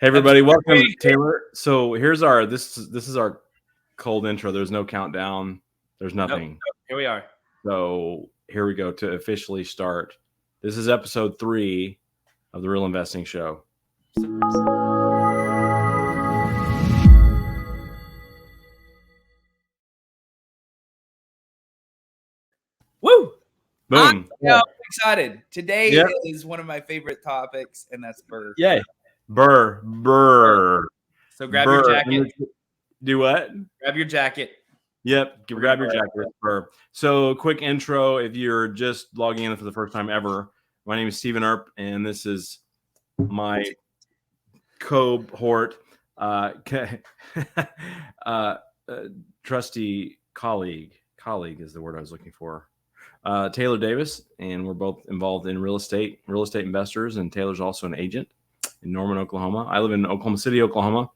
Hey everybody, welcome Taylor. So here's our this is our cold intro. There's no countdown. There's nothing. Nope. Here we are. So here we go to officially start. This is episode 3 of the Real Investing Show. Woo! Boom. I'm excited. Today is one of my favorite topics, and that's BRRRR. Yay. BRRRR. So grab your jacket. Do what? Grab your jacket. Yep. Grab your jacket. BRRRR. So quick intro. If you're just logging in for the first time ever, my name is Stephen Earp, and this is my cohort, trusty colleague is the word I was looking for. Taylor Davis, and we're both involved in real estate investors, and Taylor's also an agent in Norman, Oklahoma. I live in Oklahoma City, Oklahoma.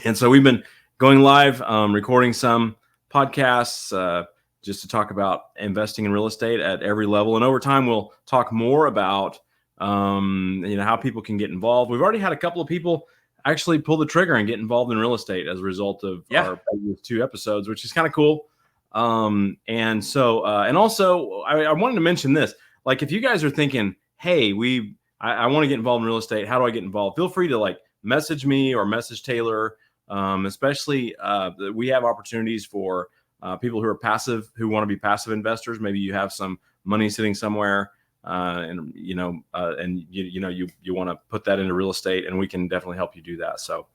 And so we've been going live, recording some podcasts just to talk about investing in real estate at every level. And over time, we'll talk more about how people can get involved. We've already had a couple of people actually pull the trigger and get involved in real estate as a result of our previous 2 episodes, which is kind of cool. And also I wanted to mention this, like, if you guys are thinking, hey, I want to get involved in real estate, how do I get involved? Feel free to message me or message Taylor. Especially we have opportunities for people who are passive, who want to be passive investors. Maybe you have some money sitting somewhere, and you want to put that into real estate, and we can definitely help you do that. So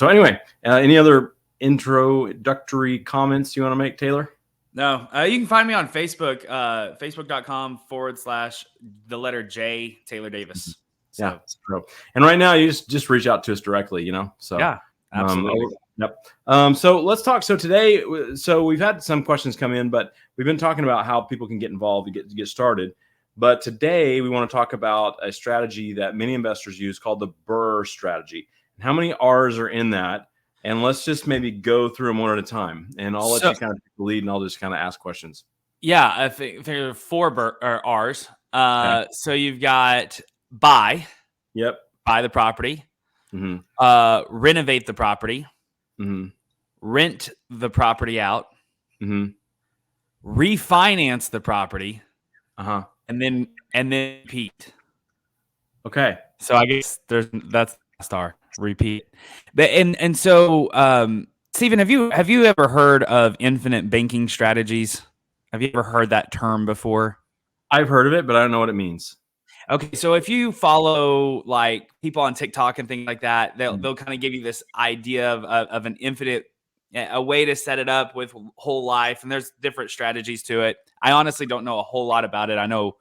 anyway, any other introductory comments you want to make, Taylor? No, you can find me on Facebook, facebook.com/J Taylor Davis. So. Yeah. And right now you just reach out to us directly, So yeah, absolutely. Yep. So let's talk. So today, we've had some questions come in, but we've been talking about how people can get involved to get started. But today we want to talk about a strategy that many investors use called the BRRRR strategy. And how many R's are in that? And let's just maybe go through them one at a time. And I'll let you kind of take the lead, and I'll just kind of ask questions. Yeah, I think there are 4 R's. Okay. So you've got buy. Yep. Buy the property. Mm-hmm. Renovate the property. Mm-hmm. Rent the property out. Mm-hmm. Refinance the property. Uh-huh. And then repeat. Okay. So I guess that's star repeat. And so Stephen, have you ever heard of infinite banking strategies? Have you ever heard that term before? I've heard of it, but I don't know what it means. Okay, so if you follow people on TikTok and things like that, they'll kind of give you this idea of an infinite, a way to set it up with whole life, and there's different strategies to it. I honestly don't know a whole lot about it. I know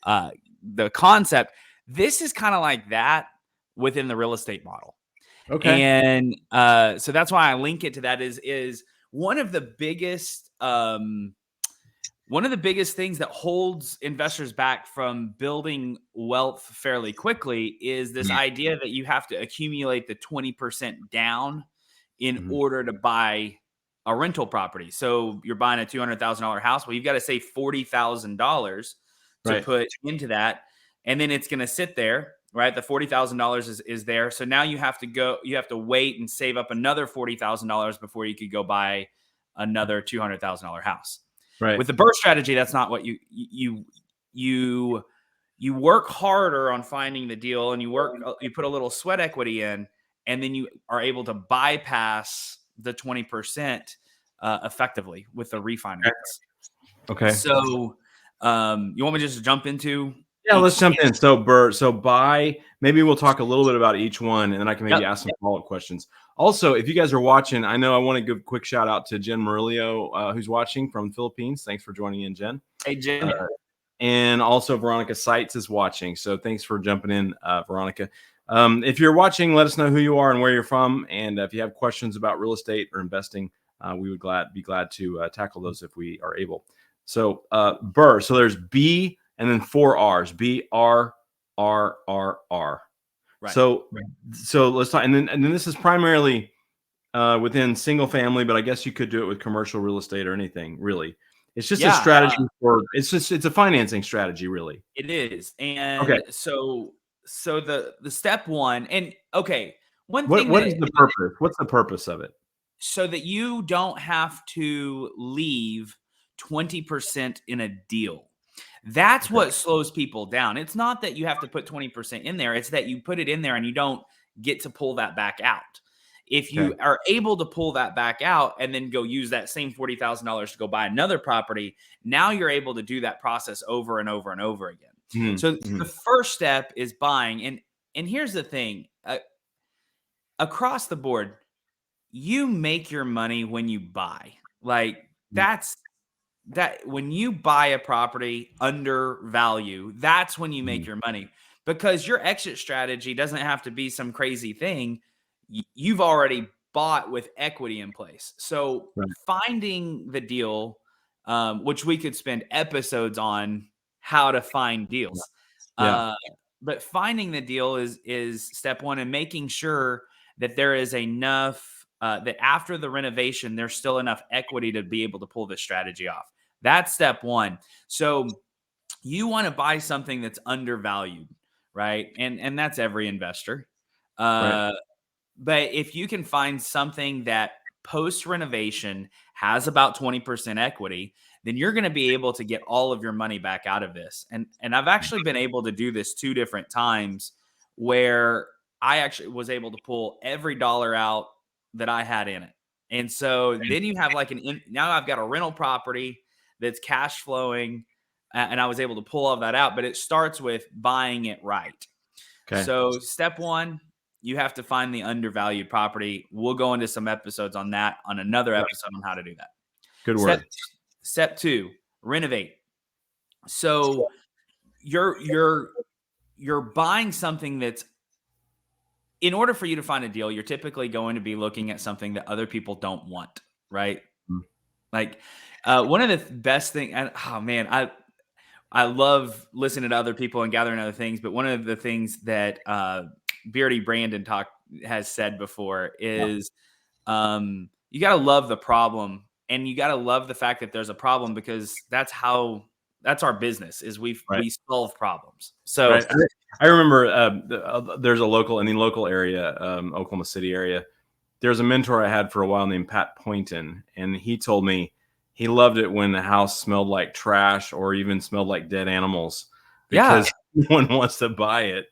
the concept. This is kind of like that within the real estate model. Okay, and so that's why I link it to that. Is one of the biggest. One of the biggest things that holds investors back from building wealth fairly quickly is this idea that you have to accumulate the 20% down in order to buy a rental property. So you're buying a $200,000 house. Well, you've got to save $40,000 to put into that. And then it's going to sit there, right? The $40,000 is there. So now you have to wait and save up another $40,000 before you could go buy another $200,000 house. Right. With the BRRRR strategy, that's not what you work harder on finding the deal, and you put a little sweat equity in, and then you are able to bypass the 20% effectively with the refinance. Okay. So you want me to just jump into? Yeah, let's jump in. So buy. Maybe we'll talk a little bit about each one, and then I can maybe ask some follow-up questions. Also, if you guys are watching, I want to give a quick shout out to Jen Murillo, who's watching from the Philippines. Thanks for joining in, Jen. Hey, Jen. And also Veronica Seitz is watching. So thanks for jumping in, Veronica. If you're watching, let us know who you are and where you're from. And if you have questions about real estate or investing, we would be glad to tackle those if we are able. So BRRRR. So there's B and then 4 R's. BRRRR. Right. So let's talk, and then this is primarily within single family, but I guess you could do it with commercial real estate or anything really. It's just a strategy it's a financing strategy, really. It is. And so the step one, and okay, one What thing what that is the purpose? What's the purpose of it? so that you don't have to leave 20% in a deal. That's Okay. what slows people down. It's not that you have to put 20% in there, it's that you put it in there and you don't get to pull that back out. If you Okay. are able to pull that back out and then go use that same $40,000 to go buy another property, now you're able to do that process over and over and over again. Mhm, So the mhm. first step is buying. And here's the thing, across the board, you make your money when you buy. Like Mhm. that when you buy a property under value, that's when you make Mhm. your money, because your exit strategy doesn't have to be some crazy thing. You've already bought with equity in place. So Right. finding the deal, which we could spend episodes on how to find Yeah. deals. Yeah. Uh, but finding the deal is step one, and making sure that there is enough that after the renovation, there's still enough equity to be able to pull this strategy off. That's step one. So you want to buy something that's undervalued, right? And that's every investor. Right. Uh, but if you can find something that post renovation has about 20% equity, then you're going to be able to get all of your money back out of this. And I've actually been able to do this 2 different times where I actually was able to pull every dollar out that I had in it. And so then you have like now I've got a rental property that's cash flowing, and I was able to pull all of that out, but it starts with buying it right. Okay. So step one, you have to find the undervalued property. We'll go into some episodes on that on another Yeah. episode on how to do that. Good Step word. step two, renovate. So you're buying something that's, in order for you to find a deal, you're typically going to be looking at something that other people don't want, right? Mm. Like one of the best thing, and oh man, I love listening to other people and gathering other things, but one of the things that Beardy Brandon has said before Yeah. is you got to love the problem, and you got to love the fact that there's a problem, because that's our business, is Right. we solve problems. So Right. I remember there's a local in the local area, Oklahoma City area. There's a mentor I had for a while named Pat Poynton, and he told me he loved it when the house smelled like trash or even smelled like dead animals, yeah, because no one wants to buy it.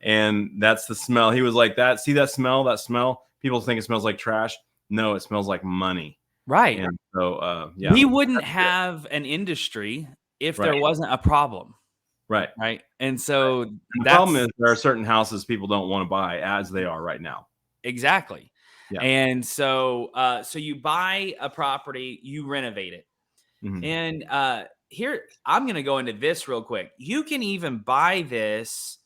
And that's the smell. He was like, that, see that smell, that smell? People think it smells like trash. No, it smells like money. right. And so, yeah, We wouldn't that's it. have an industry if Right. there wasn't a problem, Right. right? And so And the problem that's is there are certain houses people don't want to buy as they are right now. exactly. Yeah. And so so you buy a property, you renovate it. Mhm. And here, I'm going to go into this real quick. You can even buy this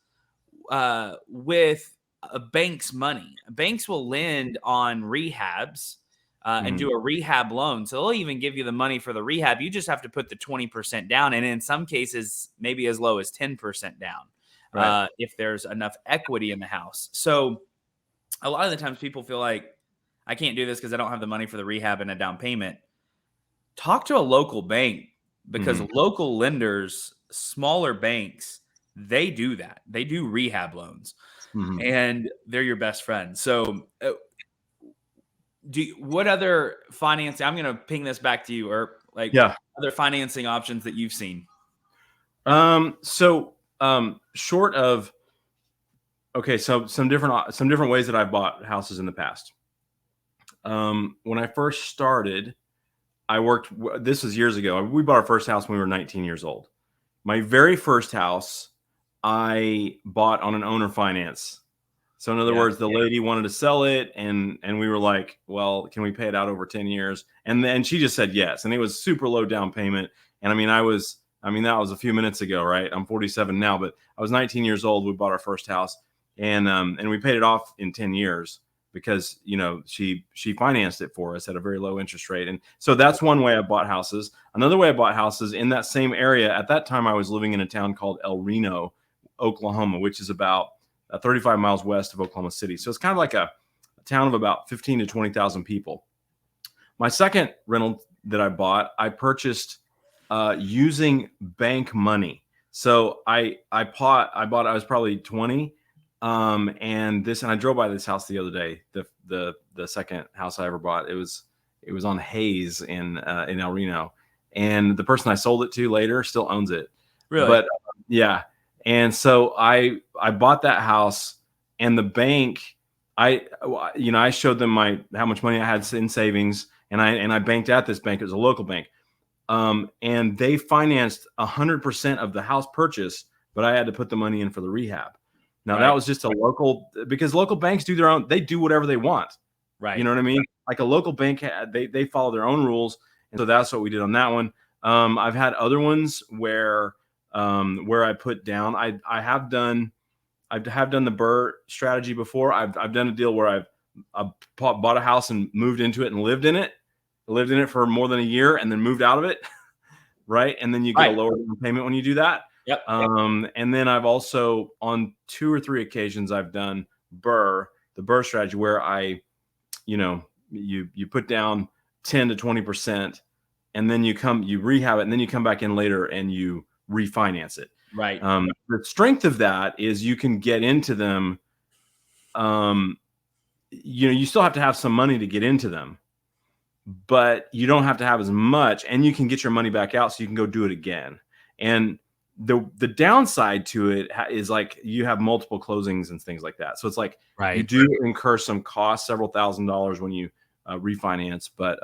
with a bank's money. Banks will lend on rehabs and Mhm. do a rehab loan. So they'll even give you the money for the rehab. You just have to put the 20% down. And in some cases, maybe as low as 10% down Right. if there's enough equity in the house. So a lot of the times people feel like, I can't do this because I don't have the money for the rehab and a down payment. Talk to a local bank, because Mhm. local lenders, smaller banks, they do that. They do rehab loans, Mhm. and they're your best friend. So, what other financing? I'm going to ping this back to you, or like Yeah. other financing options that you've seen. So, short of, okay, so some different ways that I've bought houses in the past. When I first started, I worked. This was years ago. We bought our first house when we were 19 years old. My very first house, I bought on an owner finance. So in other Yeah. words, the lady wanted to sell it, and we were like, well, can we pay it out over 10 years? And then she just said yes, and it was super low down payment. And I mean, that was a few minutes ago, right? I'm 47 now, but I was 19 years old. We bought our first house, and we paid it off in 10 years because she financed it for us at a very low interest rate. And so that's one way I bought houses. Another way I bought houses in that same area. At that time, I was living in a town called El Reno, Oklahoma, which is about 35 miles west of Oklahoma City. So it's kind of like a town of about 15 to 20,000 people. My second rental that I bought, I purchased using bank money. So I was probably 20, And I drove by this house the other day, the second house I ever bought. It was on Hayes in El Reno, and the person I sold it to later still owns it. Really? But yeah, and so I bought that house, and the bank, I showed them how much money I had in savings, and I banked at this bank. It was a local bank, and they financed 100% of the house purchase, but I had to put the money in for the rehab. Now that Right. was just because local banks do their own, they do whatever they want. Right. You know what I mean? Like a local bank, they follow their own rules. And so that's what we did on that one. I've had other ones where I put down, I have done the BRRRR strategy before. I've done a deal where I bought a house and moved into it and lived in it for more than a year and then moved out of it. Right. And then you get a lower payment when you do that. Yep. And then I've also, on 2 or 3 occasions, I've done the BRRRR strategy, where you put down 10 to 20%, and then you rehab it, and then you come back in later and you refinance it. Right. The strength of that is you can get into them. You still have to have some money to get into them, but you don't have to have as much, and you can get your money back out so you can go do it again. And the downside to it is like you have multiple closings and things like that. So it's like you do incur some costs, several $1,000s when you refinance. But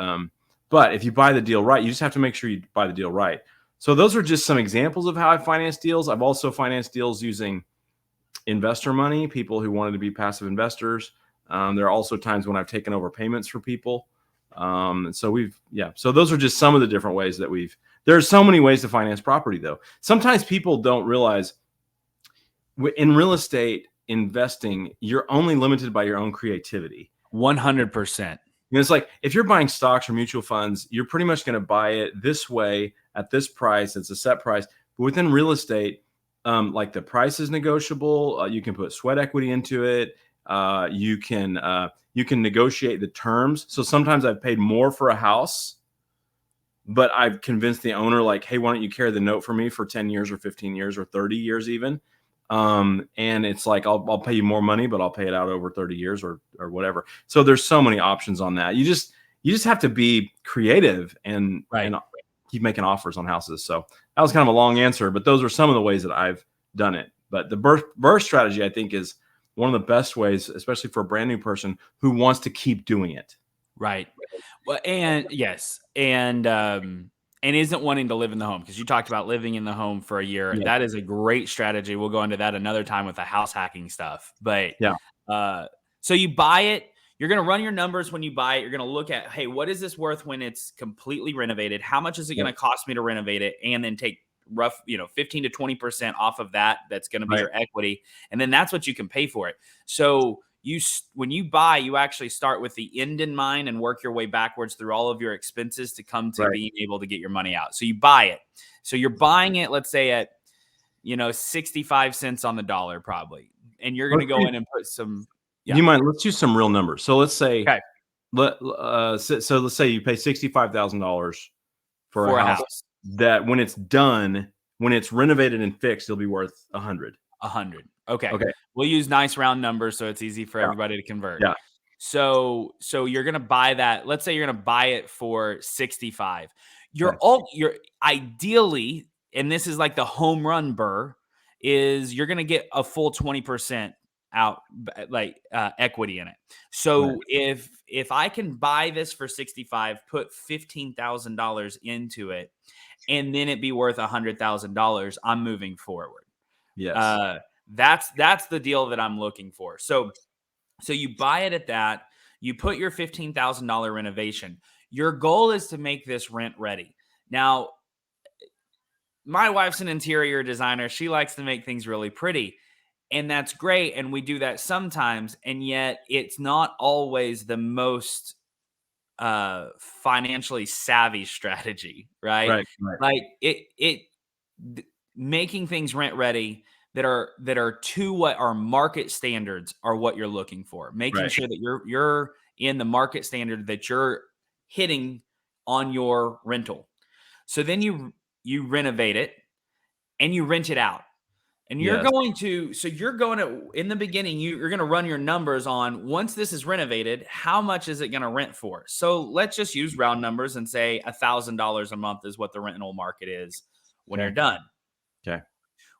if you buy the deal right, you just have to make sure you buy the deal right. So those are just some examples of how I finance deals. I've also financed deals using investor money, people who wanted to be passive investors. There are also times when I've taken over payments for people. So those are just some of the different ways that there's so many ways to finance property, though. Sometimes people don't realize in real estate investing, you're only limited by your own creativity. 100%. It's like if you're buying stocks or mutual funds, you're pretty much going to buy it this way at this price. It's a set price. But within real estate, like the price is negotiable. You can put sweat equity into it. You can negotiate the terms. So sometimes I've paid more for a house, but I've convinced the owner, like, hey, why don't you carry the note for me for 10 years or 15 years or 30 years even? And it's like, I'll pay you more money, but I'll pay it out over 30 years or whatever. So there's so many options on that. You just have to be creative and keep making offers on houses. So that was kind of a long answer, but those are some of the ways that I've done it. But the BRRRR strategy, I think, is one of the best ways, especially for a brand new person who wants to keep doing it. Right. Well, and yes, and isn't wanting to live in the home, because you talked about living in the home for a year. Yeah. That is a great strategy. We'll go into that another time with the house hacking stuff. But so you buy it. You're going to run your numbers when you buy it. You're going to look at, hey, what is this worth when it's completely renovated? How much is it going to cost me to renovate it? And then take 15 to 20% off of that. That's going to be your equity. And then that's what you can pay for it. So when you buy, you actually start with the end in mind and work your way backwards through all of your expenses to come to being able to get your money out. So you buy it. So you're buying it, let's say at, 65 cents on the dollar probably. And you're going to go in and put some. You mind? Let's use some real numbers. So let's say, okay. So let's say you pay $65,000 for a house that when it's done, when it's renovated and fixed, it'll be worth 100. 100. Okay. We'll use nice round numbers so it's easy for everybody to convert. Yeah. So you're gonna buy that. Let's say you're gonna buy it for 65. You're ideally, and this is like the home run BRRRR, is you're gonna get a full 20% out, like equity in it. So if I can buy this for 65, put $15,000 into it, and then it be worth $100,000, I'm moving forward. Yes. That's the deal that I'm looking for. So you buy it at that, you put your $15,000 renovation. Your goal is to make this rent ready. Now, my wife's an interior designer. She likes to make things really pretty, and that's great. And we do that sometimes. And yet it's not always the most financially savvy strategy, right? Like making things rent ready that are to what our market standards are what you're looking for. Making sure that you're in the market standard that you're hitting on your rental. So then you renovate it and you rent it out. And you're going to, in the beginning, you're going to run your numbers on, once this is renovated, how much is it going to rent for? So let's just use round numbers and say $1,000 a month is what the rental market is when you're done. Okay.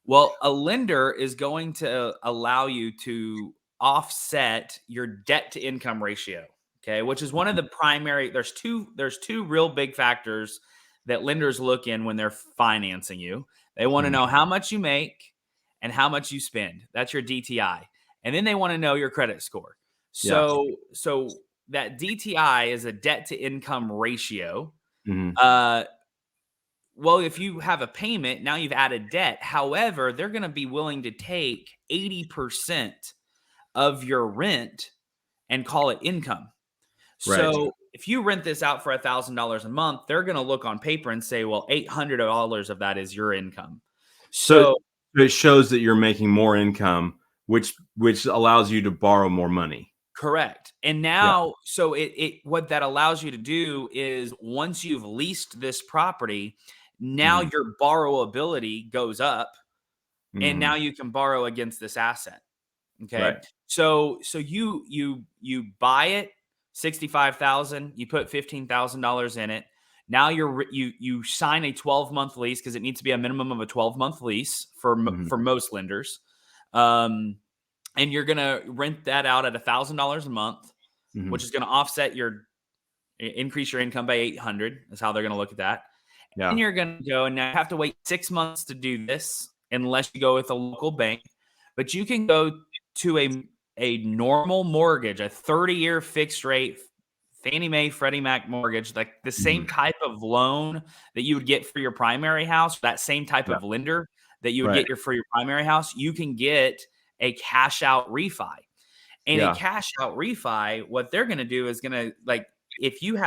Well, a lender is going to allow you to offset your debt to income ratio. Okay. Which is one of the primary, there's two real big factors that lenders look in when they're financing you. They want to know how much you make and how much you spend. That's your DTI. And then they want to know your credit score. So that DTI is a debt to income ratio. Well, if you have a payment, now you've added debt. However, they're going to be willing to take 80% of your rent and call it income. So if you rent this out for $1,000 a month, they're going to look on paper and say, well, $800 of that is your income. So it shows that you're making more income, which allows you to borrow more money. Correct. And now, so what that allows you to do is, once you've leased this property, now your borrowability goes up, and now you can borrow against this asset. Okay. Right. So you buy it, 65,000, you put $15,000 in it. Now you sign a 12-month lease, because it needs to be a minimum of a 12-month lease for most lenders. And you're going to rent that out at $1,000 a month, which is going to offset increase your income by 800. Is how they're going to look at that. Yeah. And you're going to go, and now you have to wait 6 months to do this, unless you go with a local bank. But you can go to a normal mortgage, a 30-year fixed rate Fannie Mae, Freddie Mac mortgage, like the same type of loan that you would get for your primary house, that same type of lender that you would get for your primary house. You can get a cash out refi. And a cash out refi, what they're going to do is going to, like, if you've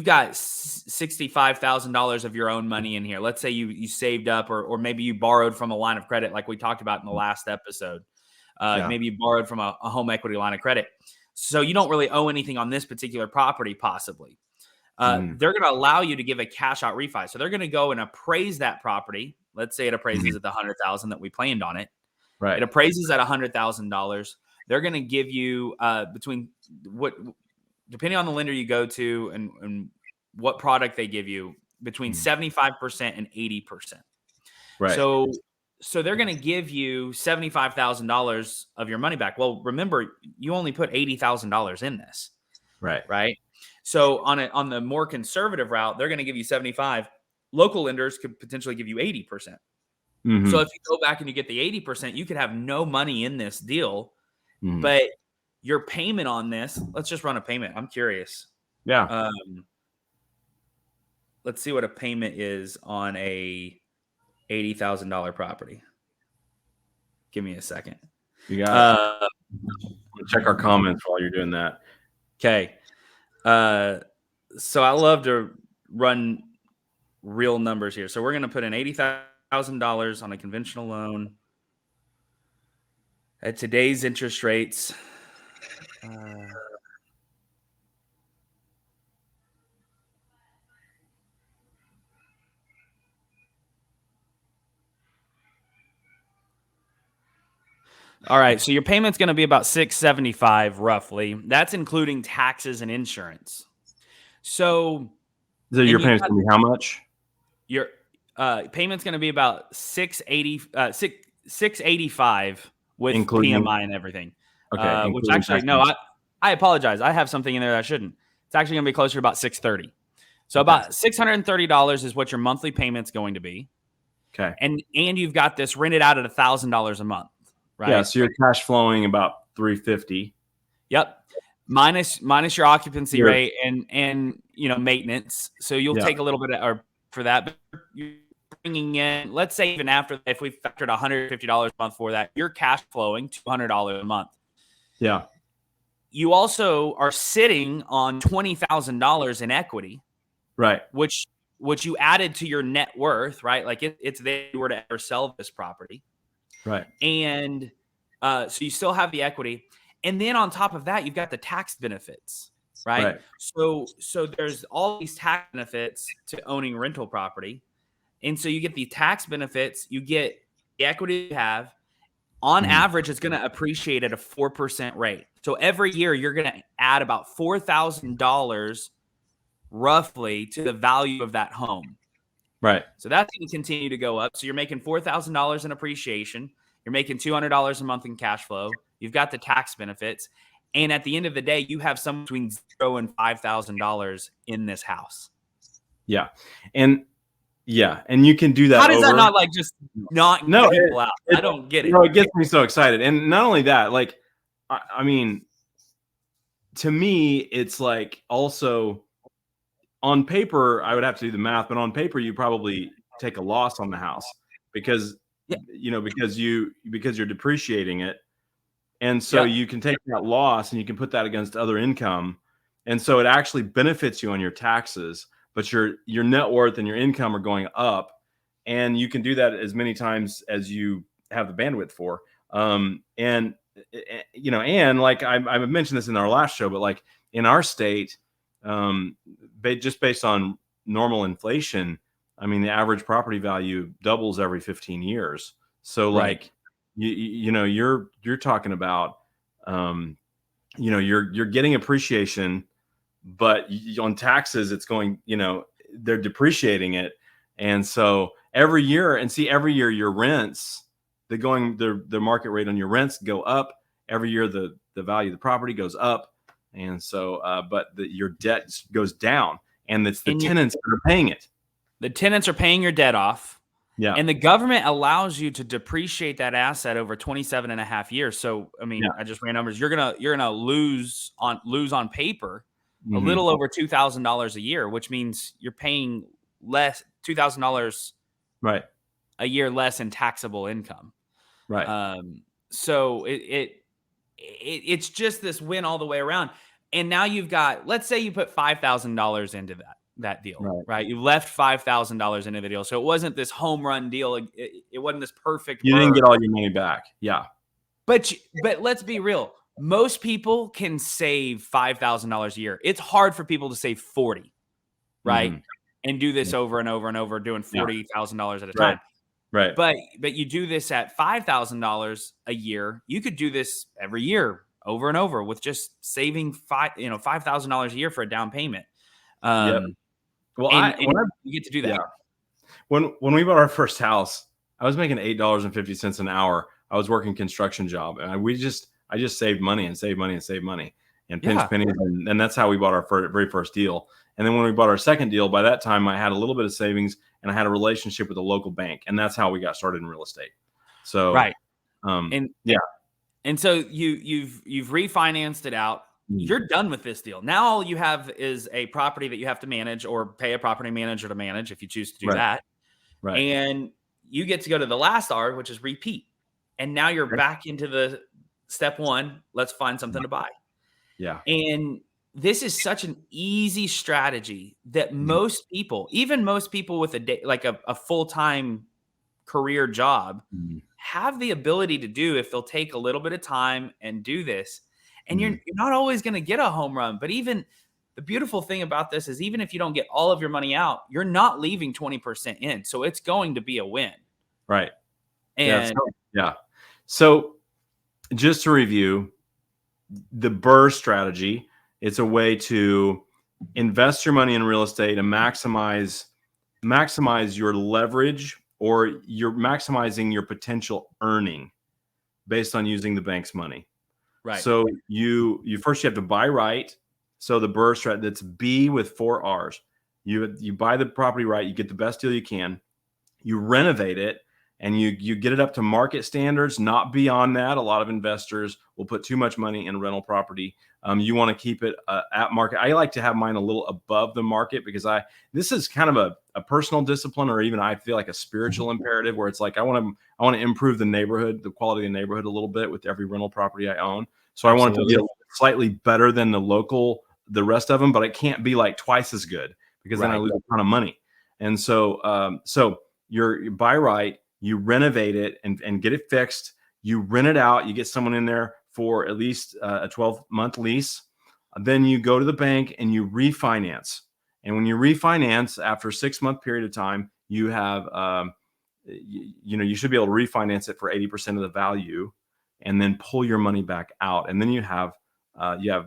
got $65,000 of your own money in here. Let's say you saved up, or maybe you borrowed from a line of credit, like we talked about in the last episode. Maybe you borrowed from a home equity line of credit. So you don't really owe anything on this particular property, possibly. They're going to allow you to give a cash out refi. So they're going to go and appraise that property. Let's say it appraises at the $100,000 that we planned on it. Right. It appraises at $100,000. They're going to give you depending on the lender you go to and what product they give you, between 75% and 80%. Right. So they're going to give you $75,000 of your money back. Well, remember, you only put $80,000 in this. Right. Right. So on the more conservative route, they're going to give you 75. Local lenders could potentially give you 80%. So if you go back and you get the 80%, you could have no money in this deal, but your payment on this, let's just run a payment. I'm curious. Yeah. Let's see what a payment is on a $80,000 property. Give me a second. You got check our comments while you're doing that. Okay. So I love to run real numbers here. So we're going to put in $80,000 on a conventional loan at today's interest rates. All right, so your payment's going to be about $675 roughly. That's including taxes and insurance. So your payment's going to be how much? Your payment's going to be about $685 with including PMI and everything. Okay, which actually, no, I apologize. I have something in there that I shouldn't. It's actually going to be closer to about $630. So about $630 is what your monthly payment's going to be. Okay, and you've got this rented out at $1,000 a month. Right? Yeah, so you're cash flowing about $350. Yep, minus your occupancy rate and maintenance. So you'll take a little bit for that. But you're bringing in, let's say, even after, if we factored $150 a month for that, you're cash flowing $200 a month. Yeah. You also are sitting on $20,000 in equity, right? Which you added to your net worth, right? Like it's there if you were to ever sell this property. Right. And so you still have the equity. And then on top of that, you've got the tax benefits, right? So there's all these tax benefits to owning rental property. And so you get the tax benefits, you get the equity you have, on Mhm. average, it's going to appreciate at a 4% rate. So every year you're going to add about $4,000 roughly to the value of that home. Right. So that's going to continue to go up. So you're making $4,000 in appreciation. You're making $200 a month in cash flow. You've got the tax benefits. And at the end of the day, you have somewhere between $0 and $5,000 in this house. Yeah. And you can do that. How does that over. not like just knock No, people out? I don't get it. You know, it gets me so excited. And not only that, like, I mean, to me, it's like also on paper, I would have to do the math, but on paper, you probably take a loss on the house because, Yeah. you know, because you're depreciating it. And so Yep. you can take that loss and you can put that against other income. And so it actually benefits you on your taxes, but your net worth and your income are going up. And you can do that as many times as you have the bandwidth for. And, you know, and like I mentioned this in our last show, but like in our state, just based on normal inflation, I mean, the average property value doubles every 15 years. So Right. like, you know, you're talking about, you know, you're getting appreciation, but on taxes, it's going, you know, they're depreciating it. And so every year your rents, the market rate on your rents go up every year. The value of the property goes up. And so, but your debt goes down, and it's the tenants that are paying it. The tenants are paying your debt off. Yeah. And the government allows you to depreciate that asset over 27 and a half years. So, I mean, I just ran numbers. You're going to lose on paper a Mhm. little over $2,000 a year, which means you're paying less, $2,000 Right. a year less in taxable income. Right. So it's just this win all the way around. And now you've got, let's say you put $5,000 into that deal, right? You left $5,000 into the deal. So it wasn't this home run deal. It wasn't this perfect You didn't BRRRR. get all your money back. Yeah. But let's be real. Most people can save $5,000 a year. It's hard for people to save 40, right? Mhm. And do this over and over and over, doing $40,000 at a Right. time. Right. But you do this at $5,000 a year. You could do this every year over and over with just saving $5,000 a year for a down payment. Yep. Well, And you get to do that. Yeah. When we bought our first house, I was making $8.50 an hour. I was working construction job, and I just saved money and saved money and saved money and pinch Yeah. pennies, and that's how we bought our very first deal. And then when we bought our second deal, by that time I had a little bit of savings and I had a relationship with a local bank, and that's how we got started in real estate. So, Right. yeah. And so you've refinanced it out. You're done with this deal. Now all you have is a property that you have to manage or pay a property manager to manage if you choose to do that. Right. And you get to go to the last R, which is repeat. And now you're back into the step one. Let's find something to buy. Yeah. And this is such an easy strategy that most people, even most people with a full-time career job, have the ability to do if they'll take a little bit of time and do this. And you're not always going to get a home run, but even the beautiful thing about this is even if you don't get all of your money out, you're not leaving 20% in. So it's going to be a win. Right. And yeah. So just to review, the BRRRR strategy, it's a way to invest your money in real estate and maximize your leverage, or you're maximizing your potential earning based on using the bank's money. right. So you have to buy right. So the BRRRR strategy, that's B with 4 R's. You buy the property right, you get the best deal you can, you renovate it, and you get it up to market standards, not beyond that. A lot of investors will put too much money in rental property. You want to keep it at market. I like to have mine a little above the market because this is kind of a personal discipline, or even I feel like a spiritual imperative, where it's like I want to improve the neighborhood, the quality of the neighborhood a little bit with every rental property I own. So I want it to be slightly better than the rest of them, but it can't be like twice as good because then I lose a ton of money. And so you buy right, you renovate it and get it fixed. You rent it out. You get someone in there for at least a 12-month lease. Then you go to the bank and you refinance. And when you refinance after a 6-month period of time, you have you should be able to refinance it for 80% of the value and then pull your money back out. And then you have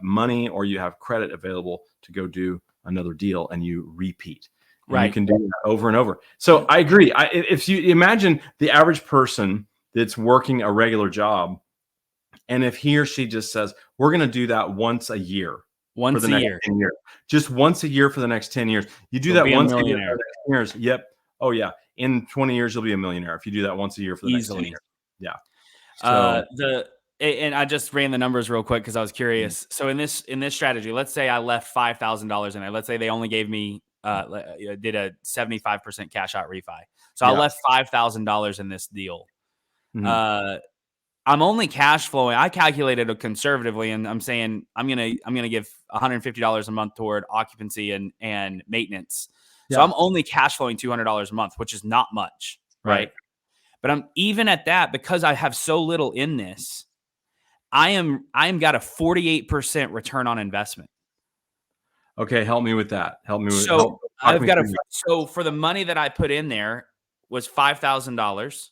money or you have credit available to go do another deal, and you repeat. And you can do that over and over. So I agree. If you imagine the average person that's working a regular job, and if he or she just says, we're going to do that once a year for the next 10 years, just once a year for the next 10 years, you do that once a year for the next 10 years. Yep. Oh yeah. In 20 years, you'll be a millionaire if you do that once a year for the next 10 years. Yeah. So and I just ran the numbers real quick because I was curious. So in this strategy, let's say I left $5,000 in there. Let's say they only gave me did a 75% cash out refi. So I left $5,000 in this deal. I'm only cash flowing. I calculated it conservatively, and I'm saying I'm gonna give $150 a month toward occupancy and maintenance. So I'm only cash flowing $200 a month, which is not much, right? But I'm even at that, because I have so little in this. I am got a 48% return on investment. Okay, help me with that. So for the money that I put in there was $5,000.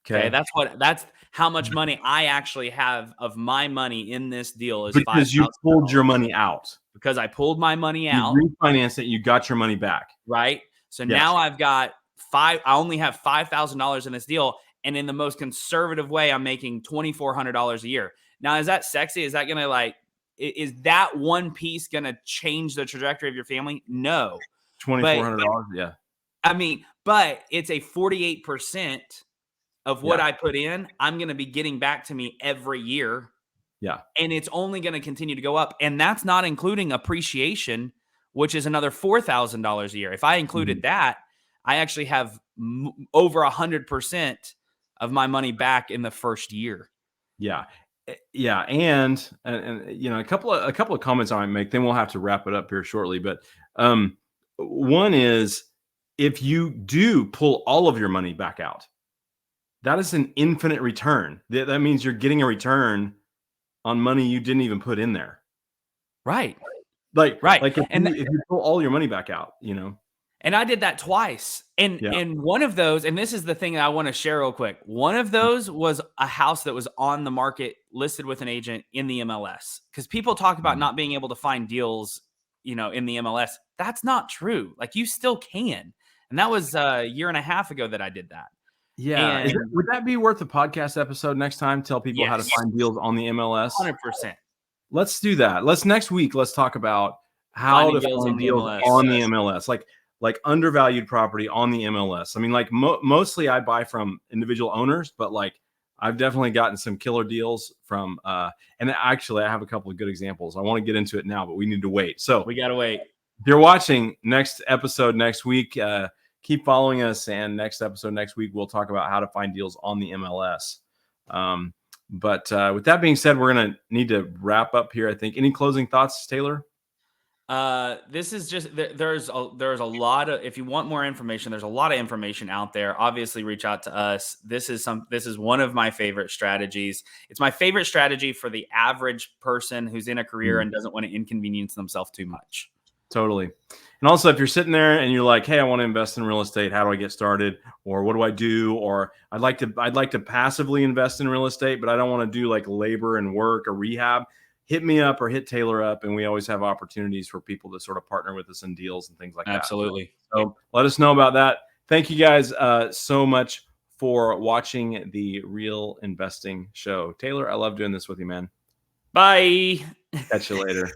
Okay, that's how much money I actually have of my money in this deal is because you pulled your money out. Because I pulled my money out. You refinanced it, you got your money back. Right. So now I've got I only have $5,000 in this deal. And in the most conservative way, I'm making $2,400 a year. Now, is that sexy? Is that going to is that one piece going to change the trajectory of your family? No. $2,400. Yeah. I mean, but it's a 48% of what I put in. I'm going to be getting back to me every year. Yeah. And it's only going to continue to go up. And that's not including appreciation, which is another $4,000 a year. If I included that, I actually have over 100% of my money back in the first year. Yeah. Yeah. And a couple of comments I might make, then we'll have to wrap it up here shortly. But one is, if you do pull all of your money back out, that is an infinite return. That means you're getting a return on money you didn't even put in there. Right. If you pull all your money back out, And I did that twice. And one of those, and this is the thing that I want to share real quick. One of those was a house that was on the market, listed with an agent in the MLS. Because people talk about not being able to find deals, in the MLS. That's not true. You still can. And that was a year and a half ago that I did that. Yeah. Would that be worth a podcast episode next time? Tell people how to find deals on the MLS? 100%. Let's do that. Next week, let's talk about how to find deals on the MLS. Like undervalued property on the MLS. I mean, mostly I buy from individual owners, but I've definitely gotten some killer deals from, and actually I have a couple of good examples. I want to get into it now, but we need to wait. So we got to wait. If you're watching next episode next week, keep following us. And next episode next week, we'll talk about how to find deals on the MLS. But with that being said, we're going to need to wrap up here, I think. Any closing thoughts, Taylor? This is just, there's a lot of, if you want more information, there's a lot of information out there. Obviously reach out to us. This is one of my favorite strategies. It's my favorite strategy for the average person who's in a career and doesn't want to inconvenience themselves too much. Totally. And also, if you're sitting there and you're like, hey, I want to invest in real estate, how do I get started? Or what do I do? Or I'd like to passively invest in real estate, but I don't want to do labor and work or rehab. Hit me up or hit Taylor up, and we always have opportunities for people to sort of partner with us in deals and things like that. Absolutely. So let us know about that. Thank you guys so much for watching the Real Investing Show. Taylor, I love doing this with you, man. Bye. Catch you later.